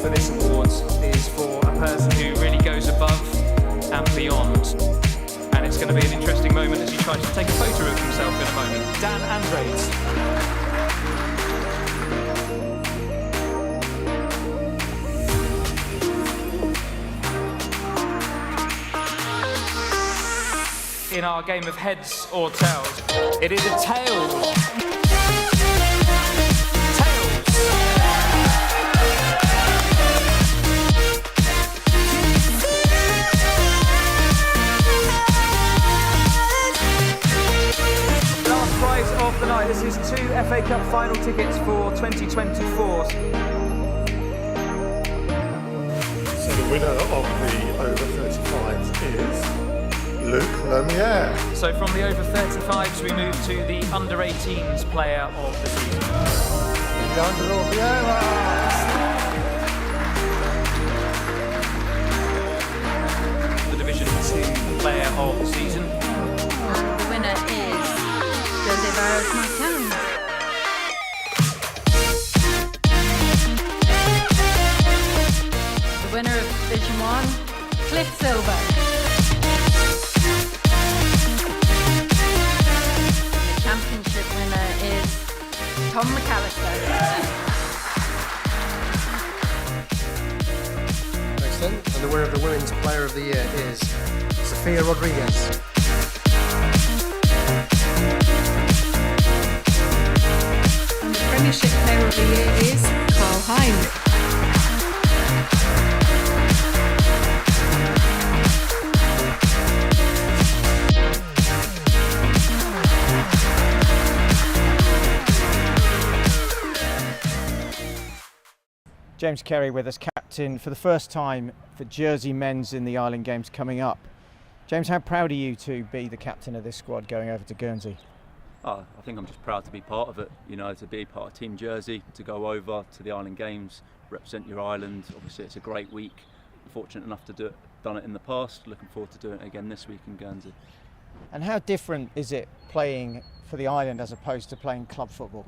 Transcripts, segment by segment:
for this award is for a person who really goes above and beyond. And it's going to be an interesting moment as he tries to take a photo of himself in a moment. Dan Andres. In our game of heads or tails, it is a tails. Of the night. This is 2 FA Cup final tickets for 2024. So the winner of the over 35s is Luke Lemierre. So from the over 35s we move to the under 18s player of the season. Leandro Vieira. The Division 2 player of the season. The winner is the winner of Division 1, Cliff Silver. The championship winner is Tom McAllister. Excellent. And the winner of the Women's Player of the Year is Sophia Rodriguez. Premiership Player of the Year is Carl Heinrich. James Kerry with us, captain for the first time for Jersey men's in the Island Games coming up. James, how proud are you to be the captain of this squad going over to Guernsey? I think I'm just proud to be part of it, you know, to be part of Team Jersey, to go over to the Island Games, represent your island. Obviously it's a great week, fortunate enough to done it in the past, looking forward to doing it again this week in Guernsey. And how different is it playing for the island as opposed to playing club football?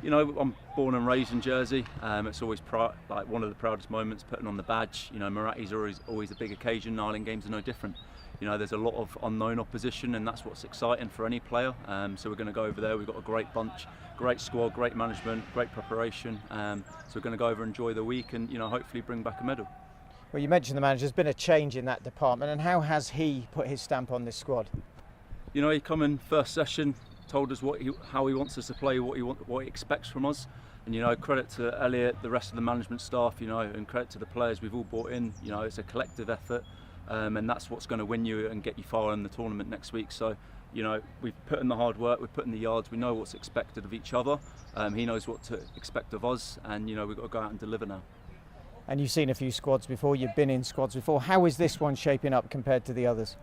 You know, I'm born and raised in Jersey. It's always like one of the proudest moments, putting on the badge. You know, Marathi's always a big occasion. Island Games are no different. You know, there's a lot of unknown opposition, and that's what's exciting for any player. So we're going to go over there. We've got a great bunch, great squad, great management, great preparation. So we're going to go over and enjoy the week, and you know, hopefully bring back a medal. Well, you mentioned the manager. There's been a change in that department, and how has he put his stamp on this squad? You know, he come in first session, told us how he wants us to play, what he expects from us, and you know, credit to Elliot, the rest of the management staff, you know, and credit to the players we've all brought in. You know, it's a collective effort, and that's what's going to win you and get you far in the tournament next week. So, you know, we've put in the hard work, we've put in the yards, we know what's expected of each other. He knows what to expect of us, and you know, we've got to go out and deliver now. And you've seen a few squads before, you've been in squads before. How is this one shaping up compared to the others?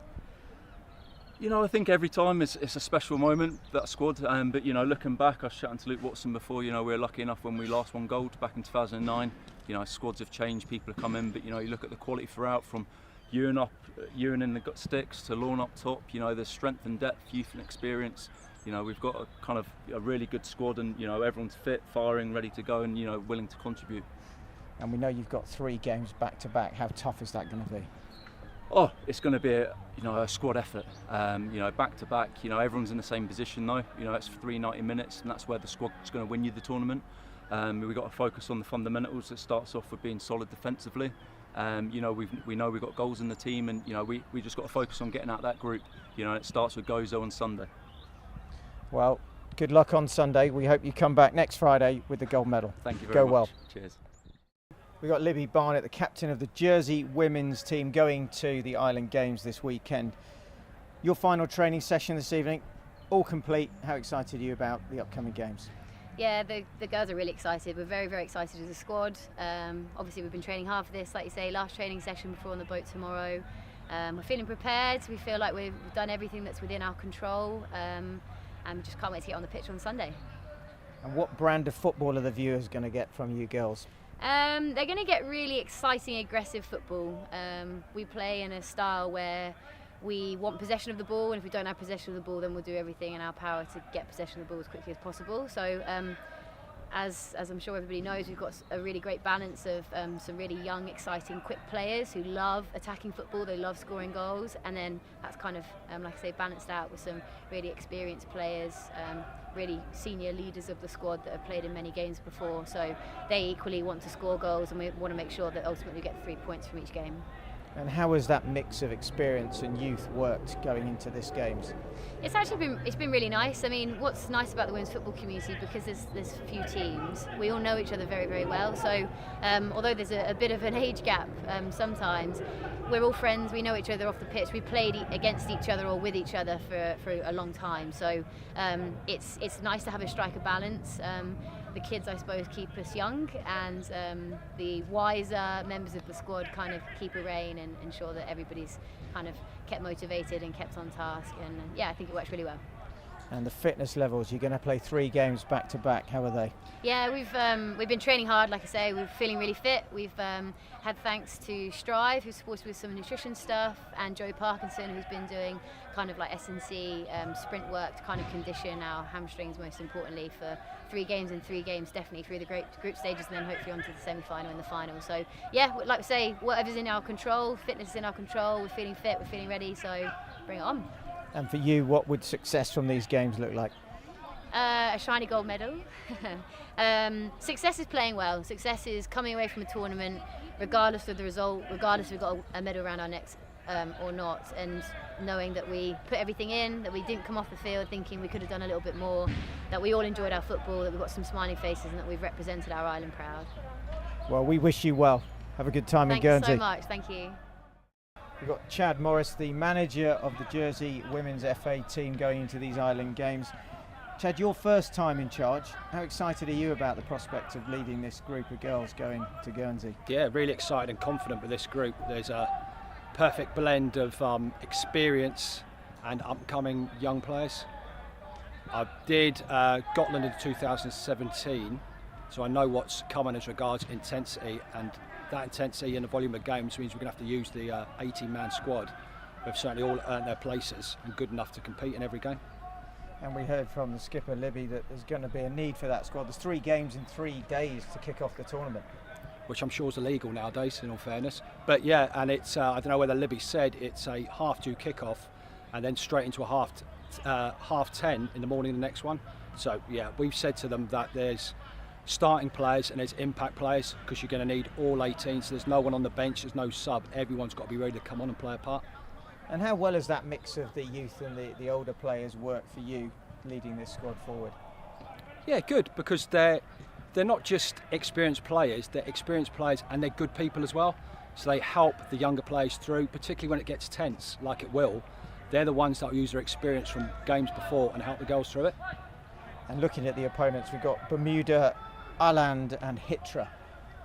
You know, I think every time it's a special moment, that squad. But you know, looking back, I was chatting to Luke Watson before. You know, we were lucky enough when we last won gold back in 2009. You know, squads have changed, people have come in, but you know, you look at the quality throughout, from Ewan in the gut sticks to Lorne up top. You know, there's strength and depth, youth and experience. You know, we've got a kind of a really good squad, and you know, everyone's fit, firing, ready to go, and you know, willing to contribute. And we know you've got 3 games back to back. How tough is that going to be? Oh, it's going to be a squad effort. You know, back to back. You know, everyone's in the same position though. You know, it's 3 90 minutes, and that's where the squad's going to win you the tournament. We've got to focus on the fundamentals. It starts off with being solid defensively. You know, we know we've got goals in the team, and you know, we just got to focus on getting out that group. You know, it starts with Gozo on Sunday. Well, good luck on Sunday. We hope you come back next Friday with the gold medal. Thank you very much. Go well. Cheers. We've got Libby Barnett, the captain of the Jersey women's team, going to the Island Games this weekend. Your final training session this evening, all complete. How excited are you about the upcoming games? Yeah, the girls are really excited. We're very, very excited as a squad. Obviously, we've been training hard for this, like you say, last training session before on the boat tomorrow. We're feeling prepared. We feel like we've done everything that's within our control, and we just can't wait to get on the pitch on Sunday. And what brand of football are the viewers going to get from you girls? They're going to get really exciting, aggressive football. We play in a style where we want possession of the ball, and if we don't have possession of the ball, then we'll do everything in our power to get possession of the ball as quickly as possible. So as I'm sure everybody knows, we've got a really great balance of some really young, exciting, quick players who love attacking football, they love scoring goals, and then that's kind of, like I say, balanced out with some really experienced players, really senior leaders of the squad that have played in many games before, so they equally want to score goals, and we want to make sure that ultimately we get 3 points from each game. And how has that mix of experience and youth worked going into this games? It's actually been really nice. I mean, what's nice about the women's football community, because there's few teams, we all know each other very, very well. So although there's a bit of an age gap sometimes, we're all friends. We know each other off the pitch. We played against each other or with each other for a long time. So it's nice to have a striker balance. The kids, I suppose, keep us young, and the wiser members of the squad kind of keep a rein and ensure that everybody's kind of kept motivated and kept on task. And yeah, I think it works really well. And the fitness levels, you're going to play 3 games back to back. How are they? Yeah, we've been training hard, like I say. We're feeling really fit. We've had thanks to Strive, who's supported with some nutrition stuff, and Joe Parkinson, who's been doing kind of like S&C sprint work to kind of condition our hamstrings, most importantly, for 3 games and 3 games, definitely through the group stages, and then hopefully onto the semi-final and the final. So yeah, like I say, whatever's in our control, fitness is in our control. We're feeling fit, we're feeling ready, so bring it on. And for you, what would success from these games look like? A shiny gold medal. Success is playing well. Success is coming away from a tournament, regardless of the result, regardless if we've got a medal around our necks or not, and knowing that we put everything in, that we didn't come off the field thinking we could have done a little bit more, that we all enjoyed our football, that we've got some smiling faces, and that we've represented our island proud. Well, we wish you well. Have a good time in Guernsey. Thanks so much. Thank you. We've got Chad Morris, the manager of the Jersey Women's FA team, going into these island games. Chad, your first time in charge. How excited are you about the prospect of leading this group of girls going to Guernsey? Yeah, really excited and confident with this group. There's a perfect blend of experience and upcoming young players. I did Gotland in 2017, so I know what's coming as regards intensity, and that intensity and the volume of games means we're going to have to use the 18-man squad. We've certainly all earned their places and good enough to compete in every game. And we heard from the skipper, Libby, that there's going to be a need for that squad. There's 3 games in 3 days to kick off the tournament. Which I'm sure is illegal nowadays, in all fairness. But yeah, and it's, I don't know whether Libby said, it's a 2:30 kickoff and then straight into a 10:30 in the morning the next one. So yeah, we've said to them that there's starting players and there's impact players, because you're going to need all 18, so there's no one on the bench, there's no sub, everyone's got to be ready to come on and play a part. And how well has that mix of the youth and the older players worked for you leading this squad forward? Yeah, good, because they're not just experienced players, they're experienced players and they're good people as well, so they help the younger players through, particularly when it gets tense, like it will. They're the ones that will use their experience from games before and help the girls through it. And looking at the opponents, we've got Bermuda, Ireland and Hitra.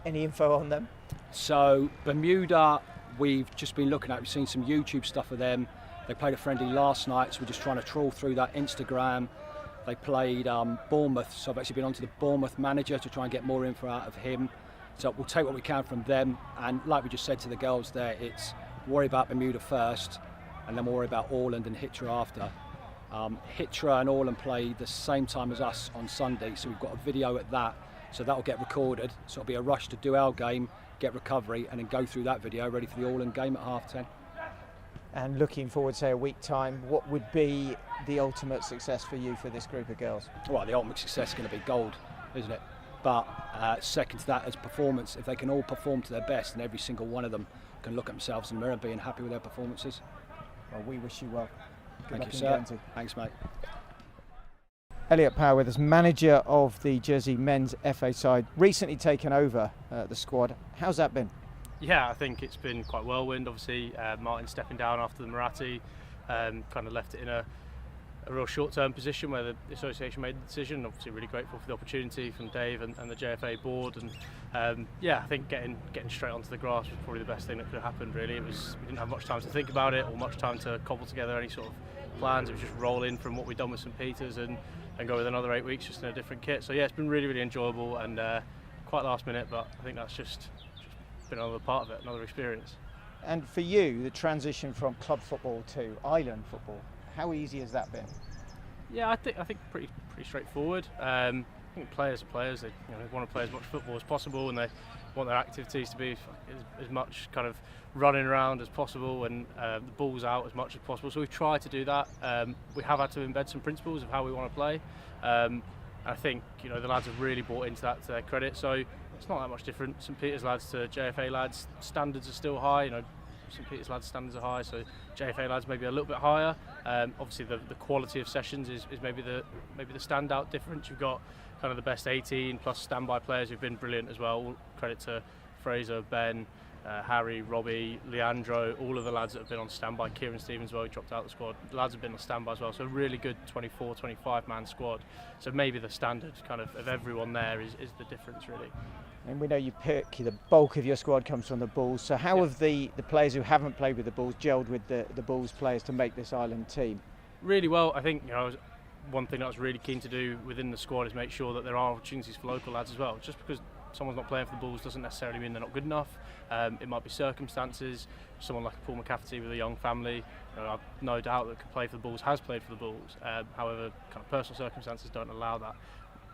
Any info on them? So Bermuda, we've just been looking at, we've seen some YouTube stuff of them. They played a friendly last night, so we're just trying to trawl through that Instagram. They played Bournemouth, so I've actually been onto the Bournemouth manager to try and get more info out of him. So we'll take what we can from them, and like we just said to the girls there, it's worry about Bermuda first, and then we'll worry about Åland and Hitra after. Hitra and Åland play the same time as us on Sunday, so we've got a video at that. So that will get recorded, so it'll be a rush to do our game, get recovery, and then go through that video ready for the Åland game at 10:30. And looking forward, say, a week time, what would be the ultimate success for you for this group of girls? Well, the ultimate success is going to be gold, isn't it? But second to that is performance. If they can all perform to their best, and every single one of them can look at themselves in the mirror and being happy with their performances. Well, we wish you well. Good Thank you, luck in sir. Guernsey. Thanks, mate. Elliot Power with us, manager of the Jersey men's FA side, recently taken over the squad. How's that been? Yeah, I think it's been quite whirlwind. Obviously, Martin stepping down after the Marathi kind of left it in a real short-term position where the association made the decision. Obviously, really grateful for the opportunity from Dave and the JFA board. And yeah, I think getting straight onto the grass was probably the best thing that could have happened. Really, we didn't have much time to think about it or much time to cobble together any sort of plans. It was just roll in from what we'd done with St Peter's and go with another 8 weeks just in a different kit. So yeah, it's been really, really enjoyable and quite last minute, but I think that's just been another part of it, another experience. And for you, the transition from club football to island football, how easy has that been? Yeah, I think pretty straightforward. think players are players. They want to play as much football as possible, and they want their activities to be as much kind of running around as possible, and the ball's out as much as possible. So we've tried to do that. We have had to embed some principles of how we want to play. I think the lads have really bought into that to their credit. So it's not that much different. St Peter's lads to JFA lads, standards are still high. St Peter's lads' standards are high, so JFA lads maybe a little bit higher. Obviously, the quality of sessions is maybe the standout difference. You've got kind of the best 18 plus standby players who've been brilliant as well. All credit to Fraser, Ben, Harry, Robbie, Leandro, all of the lads that have been on standby. Kieran Stevens as well, he dropped out of the squad. The lads have been on standby as well, so a really good 24, 25 man squad. So maybe the standard kind of everyone there is the difference really. And we know the bulk of your squad comes from the Bulls, so how have the players who haven't played with the Bulls gelled with the Bulls players to make this Ireland team? Really well. I think one thing that I was really keen to do within the squad is make sure that there are opportunities for local lads as well. Just because someone's not playing for the Bulls doesn't necessarily mean they're not good enough. It might be circumstances. Someone like Paul McCafferty with a young family, I've no doubt that could play for the Bulls, has played for the Bulls. However, kind of personal circumstances don't allow that.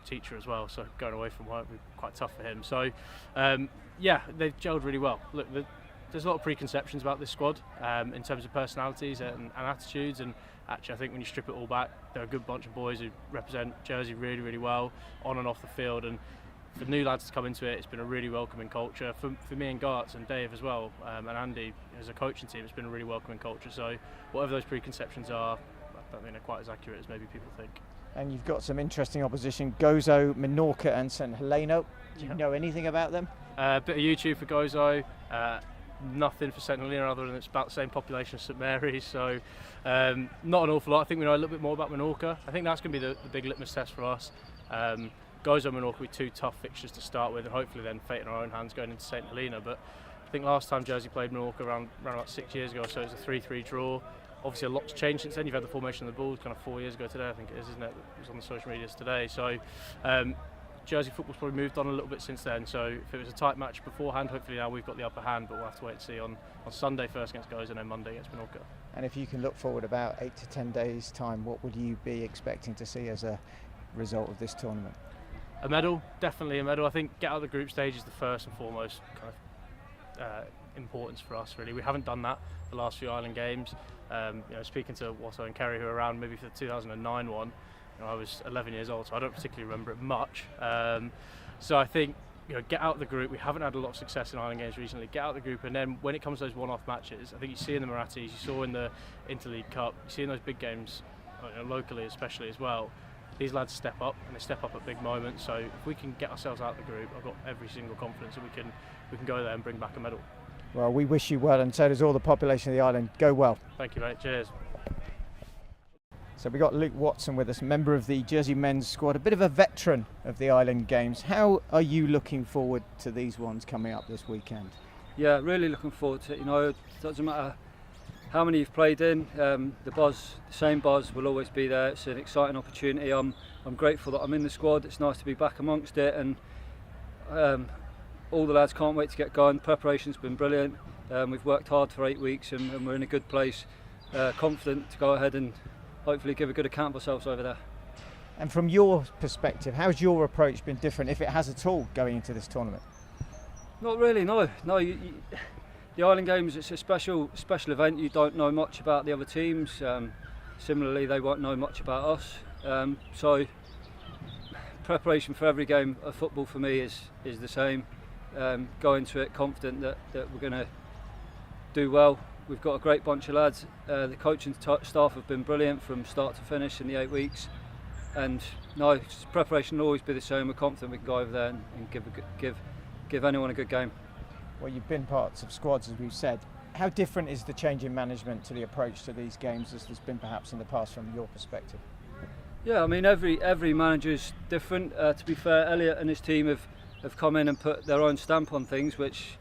Teacher as well, so going away from work would be quite tough for him. So they've gelled really well. Look, there's a lot of preconceptions about this squad in terms of personalities and attitudes, and actually I think when you strip it all back, they're a good bunch of boys who represent Jersey really, really well on and off the field. And for new lads to come into it, it's been a really welcoming culture. For me and Gartz and Dave as well, and Andy as a coaching team, it's been a really welcoming culture. So whatever those preconceptions are, I don't think they're quite as accurate as maybe people think. And you've got some interesting opposition, Gozo, Menorca and St Helena. Do you know anything about them? Bit of YouTube for Gozo, nothing for St Helena other than it's about the same population as St Mary's, so not an awful lot. I think we know a little bit more about Menorca. I think that's going to be the big litmus test for us. Gozo and Menorca will be two tough fixtures to start with, and hopefully then fate in our own hands going into St Helena. But I think last time Jersey played Menorca around about 6 years ago, so it was a 3-3 draw. Obviously a lot's changed since then. You've had the formation of the Bulls kind of 4 years ago today, I think it is, isn't it? It was on the social medias today. So Jersey football's probably moved on a little bit since then. So if it was a tight match beforehand, hopefully now we've got the upper hand, but we'll have to wait and see on Sunday first against Gozo and then Monday against Menorca. And if you can look forward about 8 to 10 days time, what would you be expecting to see as a result of this tournament? A medal, definitely a medal. I think get out of the group stage is the first and foremost kind of importance for us really. We haven't done that the last few Island Games. Speaking to Watto and Kerry who were around maybe for the 2009 one, I was 11 years old, so I don't particularly remember it much. So I think get out of the group. We haven't had a lot of success in Island Games recently. Get out of the group, and then when it comes to those one-off matches, I think you see in the Marathis, you saw in the Interleague Cup, you see in those big games, locally especially as well. These lads step up, and they step up at big moments. So if we can get ourselves out of the group, I've got every single confidence that we can go there and bring back a medal. Well, we wish you well, and so does all the population of the island. Go well. Thank you, mate. Cheers. So we got Luke Watson with us, member of the Jersey men's squad, a bit of a veteran of the Island Games. How are you looking forward to these ones coming up this weekend? Yeah, really looking forward to it. It doesn't matter how many you've played in, the same buzz will always be there. It's an exciting opportunity. I'm grateful that I'm in the squad. It's nice to be back amongst it, and all the lads can't wait to get going. The preparation's been brilliant. We've worked hard for 8 weeks, and we're in a good place, confident to go ahead and hopefully give a good account of ourselves over there. And from your perspective, how's your approach been different, if it has at all, going into this tournament? Not really, no. The Island Games, it's a special event. You don't know much about the other teams. Similarly, they won't know much about us. So preparation for every game of football for me is the same. Go into it confident that we're going to do well. We've got a great bunch of lads. The coaching staff have been brilliant from start to finish in the 8 weeks. And no, preparation will always be the same. We're confident we can go over there and give anyone a good game. Well, you've been parts of squads, as we've said. How different is the change in management to the approach to these games as there's been perhaps in the past from your perspective? Yeah, I mean every manager's different. To be fair, Elliot and his team have come in and put their own stamp on things, which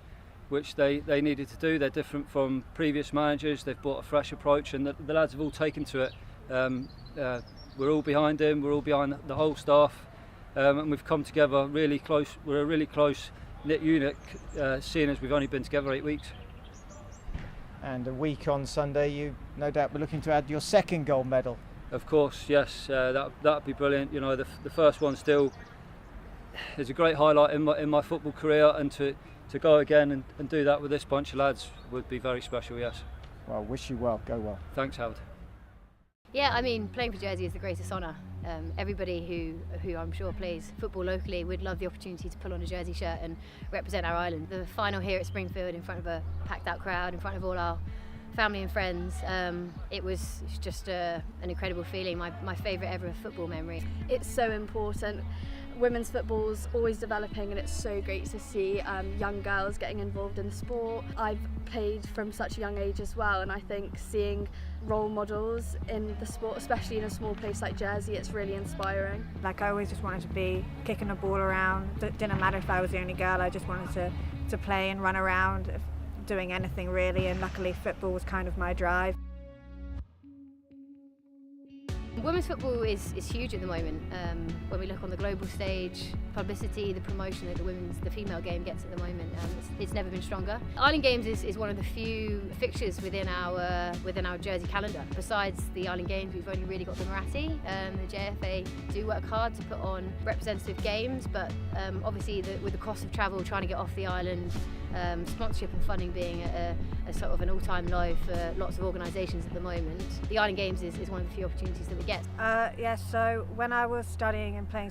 they needed to do. They're different from previous managers. They've brought a fresh approach, and the lads have all taken to it. We're all behind him. We're all behind the whole staff, and we've come together really close. We're a really close knit unit, seeing as we've only been together 8 weeks. And a week on Sunday, you no doubt be looking to add your second gold medal. Of course, yes, that'd be brilliant. The first one still is a great highlight in my football career, and to go again and do that with this bunch of lads would be very special, yes. Well, wish you well, go well. Thanks, Howard. Yeah, I mean, playing for Jersey is the greatest honour. Everybody who I'm sure plays football locally would love the opportunity to pull on a Jersey shirt and represent our island. The final here at Springfield in front of a packed out crowd, in front of all our family and friends, it was just an incredible feeling, my favourite ever football memory. It's so important. Women's football's always developing, and it's so great to see young girls getting involved in sport. I've played from such a young age as well, and I think seeing role models in the sport, especially in a small place like Jersey, it's really inspiring. Like, I always just wanted to be kicking the ball around. It didn't matter if I was the only girl, I just wanted to play and run around, doing anything really, and luckily football was kind of my drive. Women's football is huge at the moment. When we look on the global stage, publicity, the promotion that the female game gets at the moment, it's never been stronger. Island Games is one of the few fixtures within our Jersey calendar. Besides the Island Games, we've only really got the Marathi. The JFA do work hard to put on representative games, but obviously with the cost of travel, trying to get off the island, sponsorship and funding being a sort of an all-time low for lots of organisations at the moment, the Island Games is one of the few opportunities that we get. Yeah, so when I was studying and playing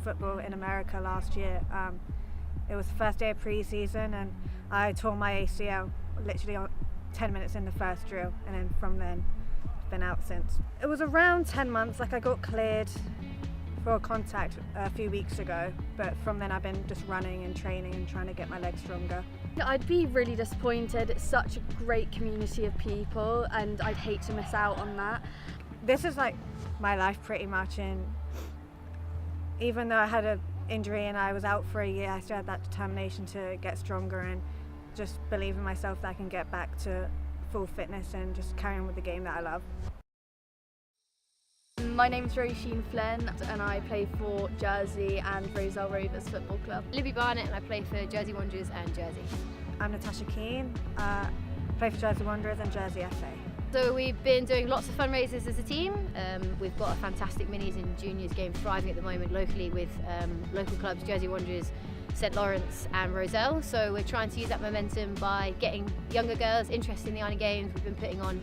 football in America last year, it was the first day of pre-season, and I tore my ACL literally 10 minutes in the first drill, and then from then it's been out since. It was around 10 months, like I got cleared for a contact a few weeks ago, but from then I've been just running and training and trying to get my legs stronger. I'd be really disappointed. It's such a great community of people, and I'd hate to miss out on that. This is like my life pretty much, and even though I had an injury and I was out for a year, I still had that determination to get stronger and just believe in myself that I can get back to full fitness and just carry on with the game that I love. My name's Roisin Flynn, and I play for Jersey and Roselle Rovers Football Club. Libby Barnett, and I play for Jersey Wanderers and Jersey. I'm Natasha Keane, play for Jersey Wanderers and Jersey FA. So we've been doing lots of fundraisers as a team. We've got a fantastic minis and juniors game thriving at the moment locally with local clubs, Jersey Wanderers, St Lawrence and Roselle. So we're trying to use that momentum by getting younger girls interested in the Island Games. We've been putting on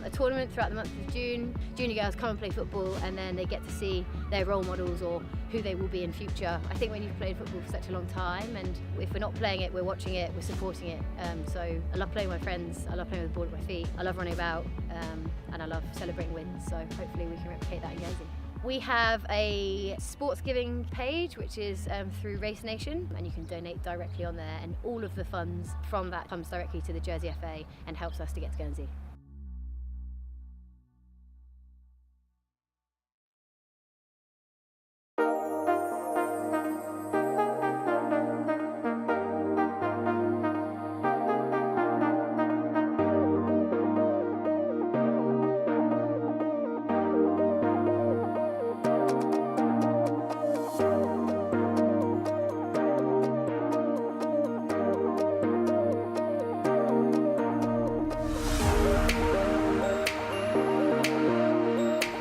a tournament throughout the month of June. Junior girls come and play football, and then they get to see their role models or who they will be in future. I think when you've played football for such a long time, and if we're not playing it, we're watching it, we're supporting it. So I love playing with my friends, I love playing with the ball at my feet, I love running about, and I love celebrating wins. So hopefully we can replicate that in Guernsey. We have a sports giving page, which is through Race Nation, and you can donate directly on there, and all of the funds from that comes directly to the Jersey FA and helps us to get to Guernsey.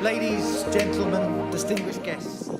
Ladies, gentlemen, distinguished guests.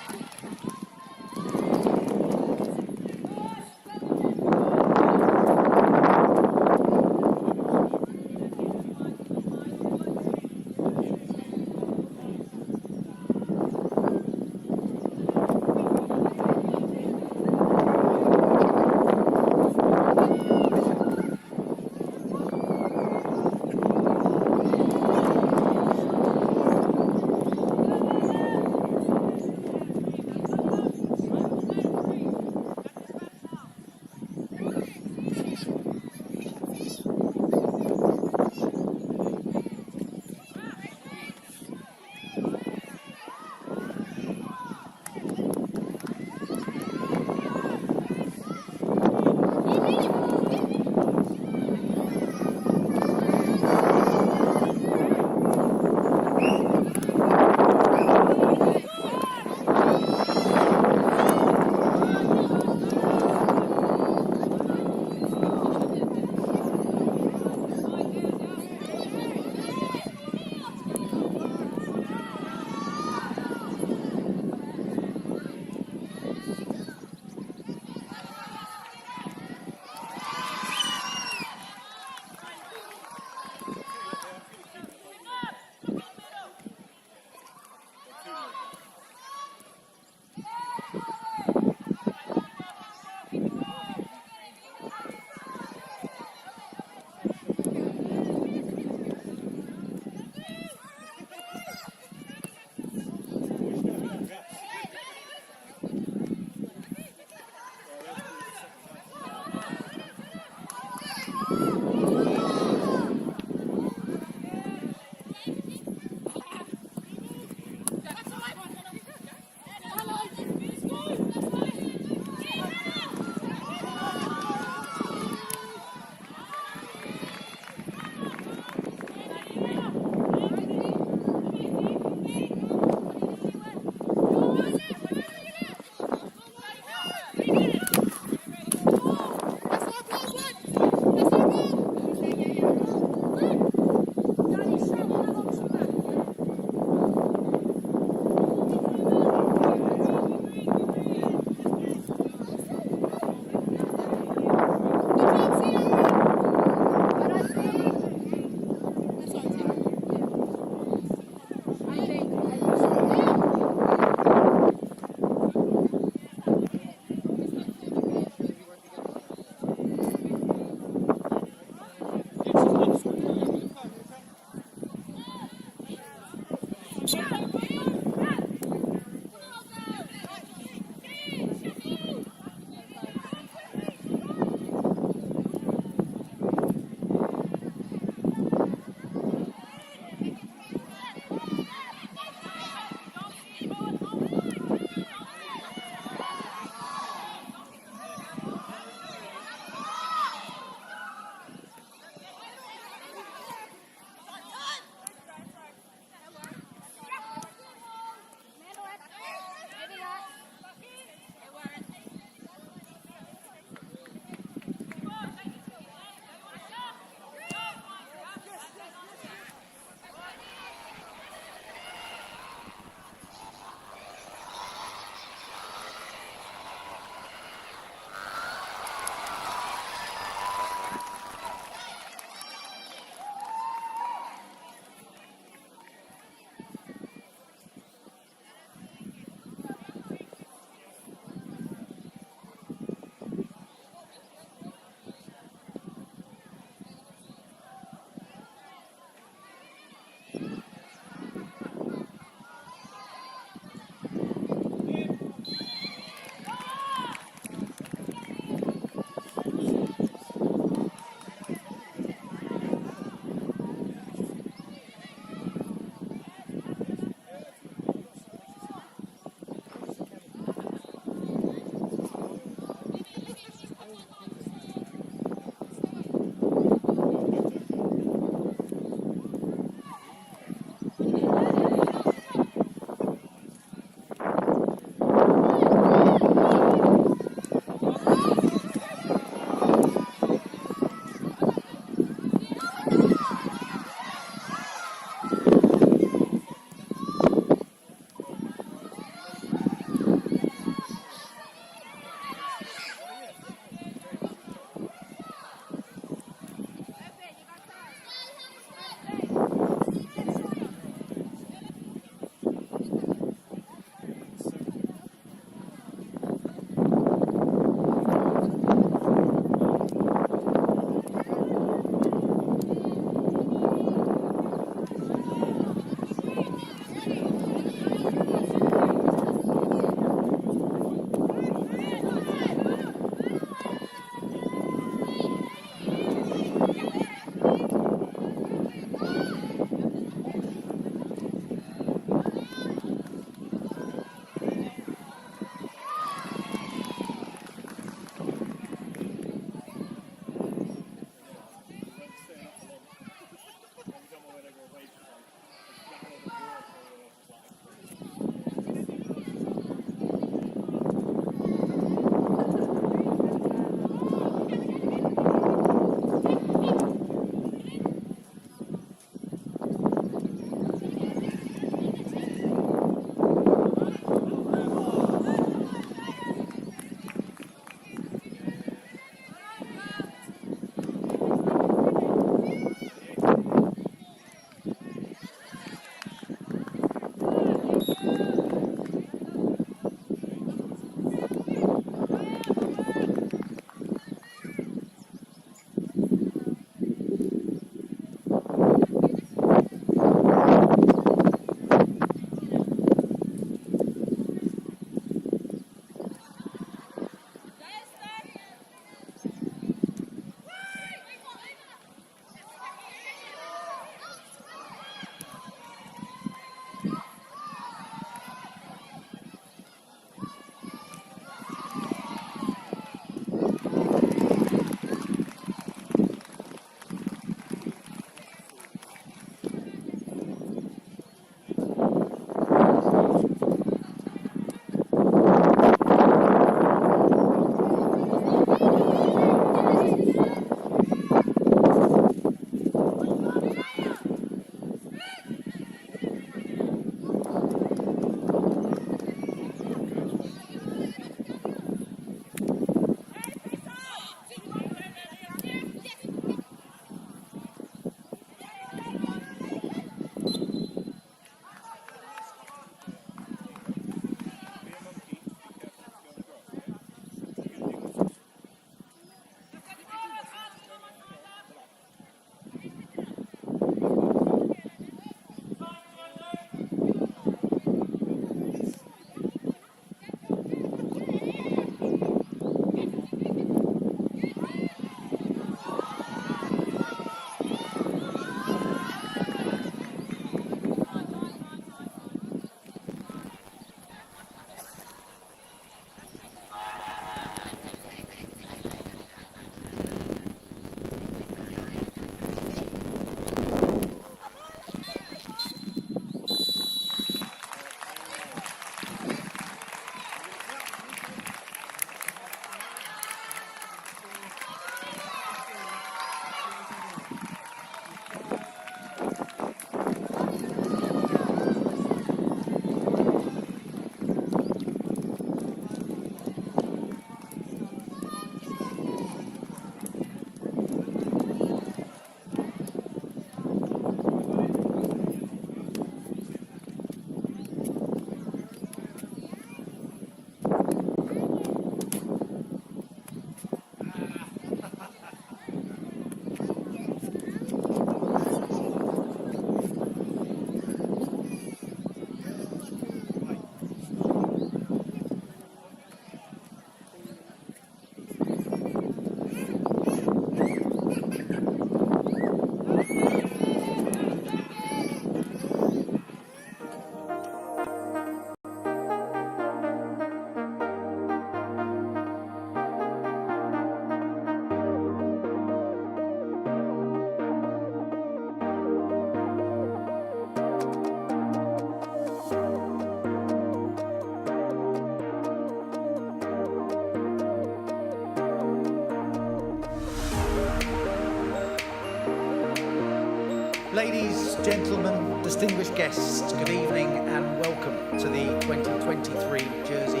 Ladies, gentlemen, distinguished guests, good evening and welcome to the 2023 Jersey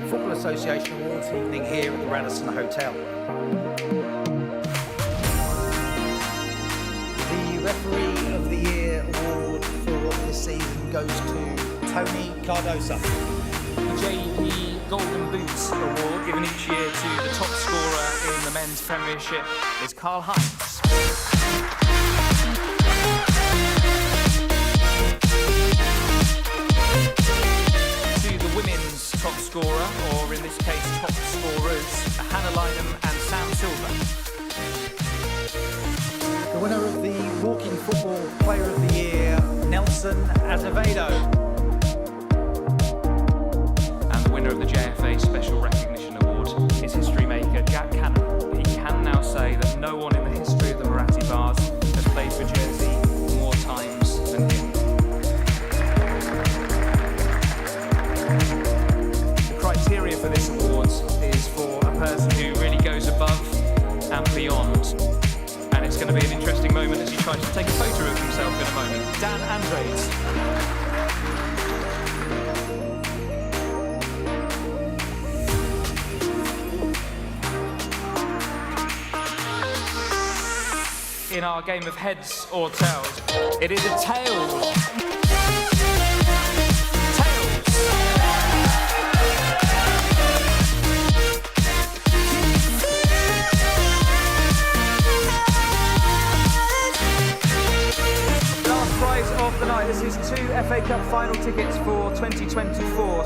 Football Association Awards evening here at the Radisson Hotel. The Referee of the Year award for this season goes to Tony Cardosa. The JFA Golden Boots Award, given each year to the top scorer in the men's Premiership, is Karl Heinz. To the women's top scorer, or in this case top scorers, Hannah Lynham and Sam Silver. The winner of the Walking Football Player of the Year, Nelson Azevedo. And the winner of the JFA Special Recognition Award is history maker Jack Cannon. He can now say that no one in the history of the Moratti Bars has played for Jersey more times than him. The criteria for this award is for a person who really goes above and beyond. And it's going to be an interesting moment as he tries to take a photo of himself in a moment. Dan Andres. In our game of heads or tails, it is a tails. Last prize of the night. This is 2 FA Cup final tickets for 2024.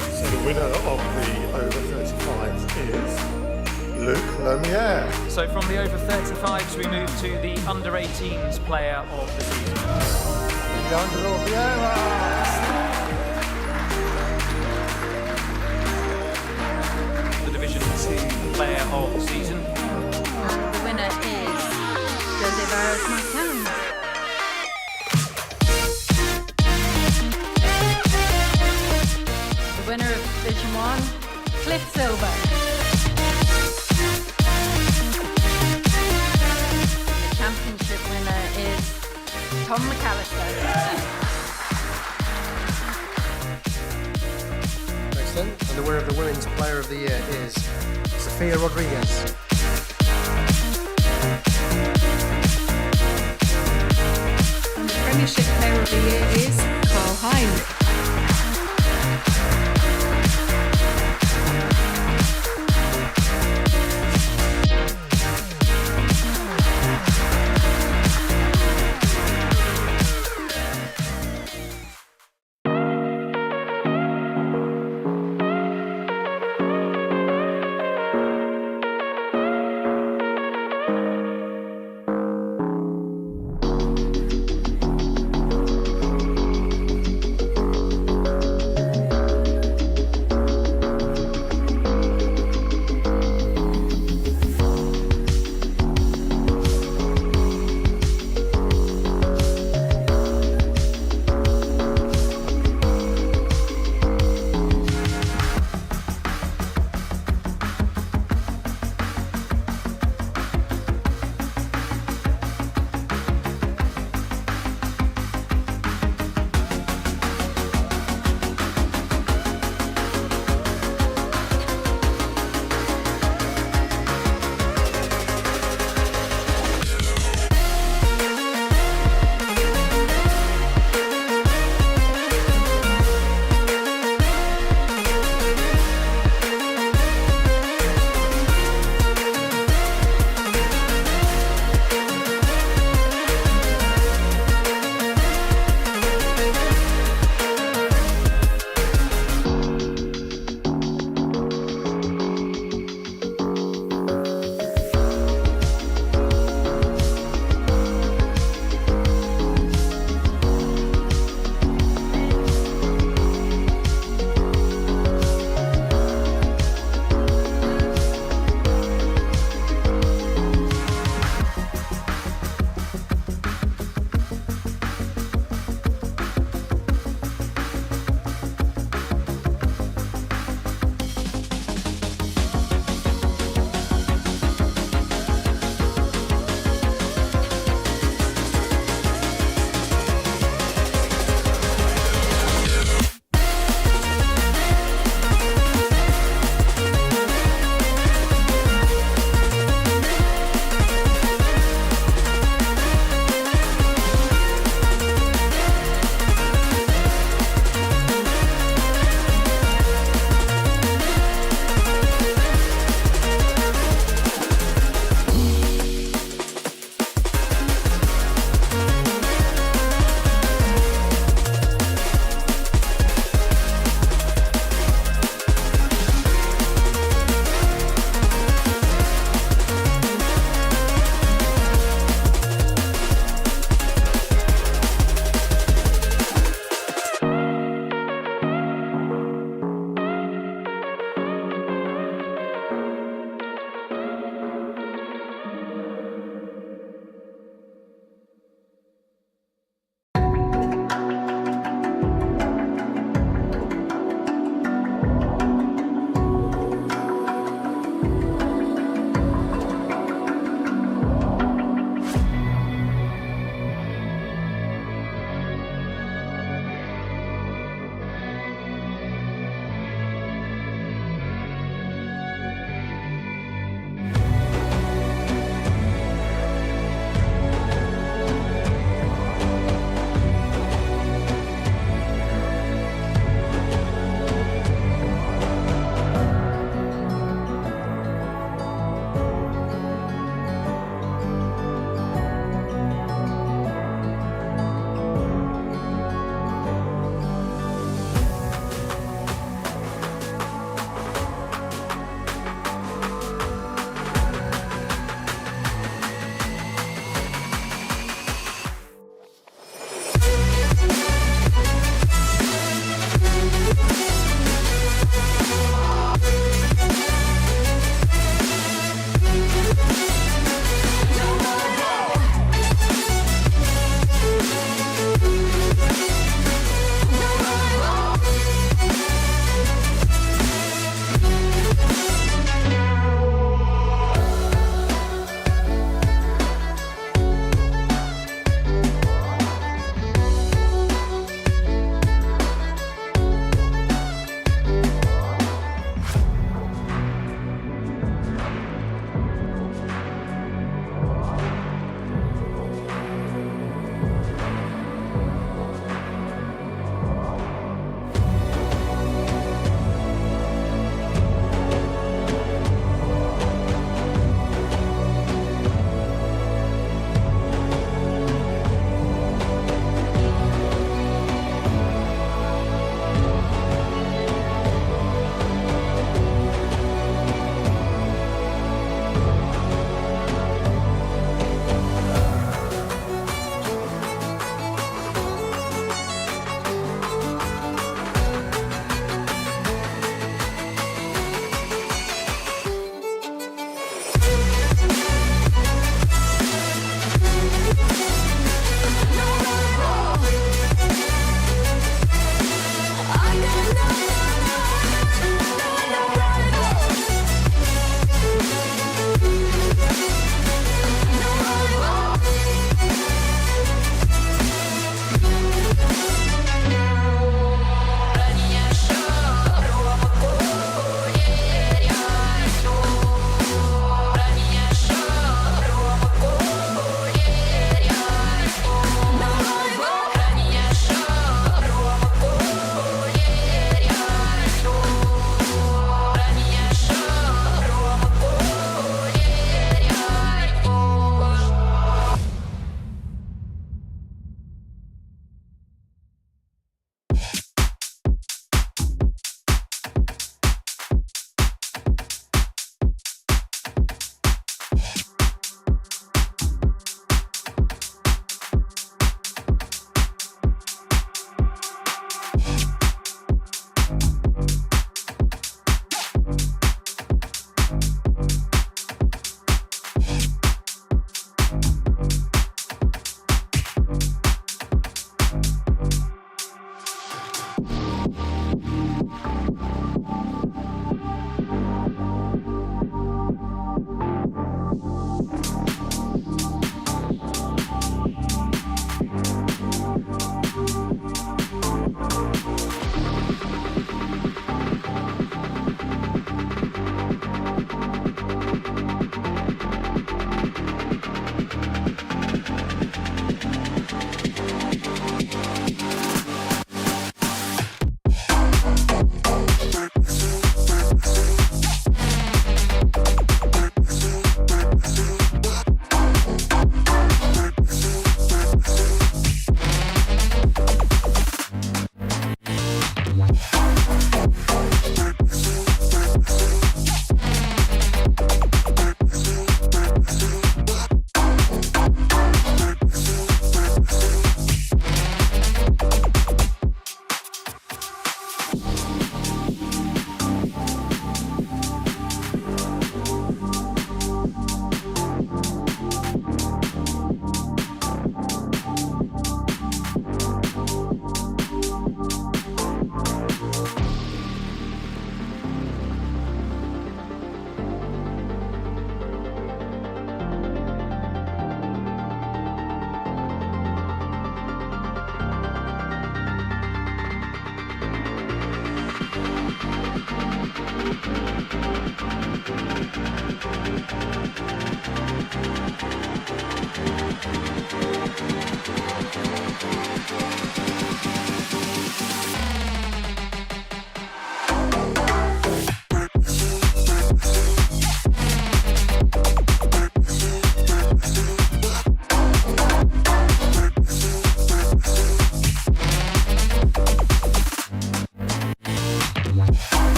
So the winner of the over 35s is Luke Lomier. So from the over 35s, we move to the under 18s player of the season. Leandro Vieira. The Division 2 player of the season. The winner is José Martin. The winner of Division 1, Cliff Silver. Championship winner is Tom McAllister. Excellent. And the winner of the Women's Player of the Year is Sophia Rodriguez. And the Premiership Player of the Year is Karl Heinz.